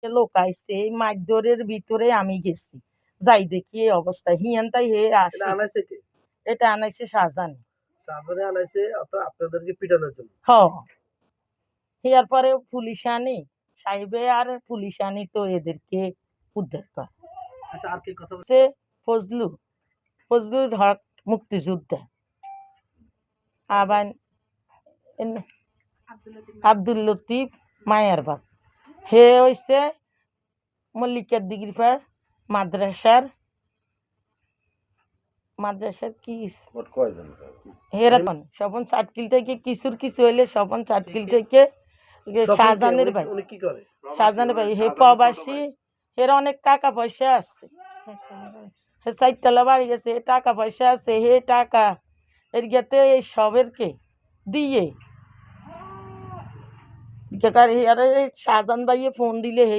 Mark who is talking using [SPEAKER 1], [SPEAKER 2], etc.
[SPEAKER 1] লোক আইছে এই মাইদরের ভিতরে আমি গেছি যাই দেখি এই অবস্থা হিয়ানতাই হে আসে এটা আনাইছে শাহজাহান
[SPEAKER 2] আপনাদেরকে পিটানোর জন্য
[SPEAKER 1] হিয়ার পরে পুলিশ আনি সাহেবে আর পুলিশ আনি তো এদেরকে উদ্ধার করে
[SPEAKER 2] আর কি কথা
[SPEAKER 1] ফজলুর হক মুক্তিযোদ্ধা আবার আব্দুল লতিফ মায়ার বাপ হে হইছে মল্লিকার ডিগ্রি পার মাদ্রাসার কি হেরাতন স্বপন চাটকিল থেকে কিছুর কিছু হইলে স্বপন চাটকিল থেকে শাহজাহানের ভাই শাহজাহানের ভাই হে প্রবাসী এর অনেক টাকা পয়সা আছে হে চারতলা বাড়ি গেছে টাকা পয়সা আছে হে টাকা এর গেতে এই সবেরকে দিয়ে শাহজাহান ভাইয়ে ফোন দিলে হেই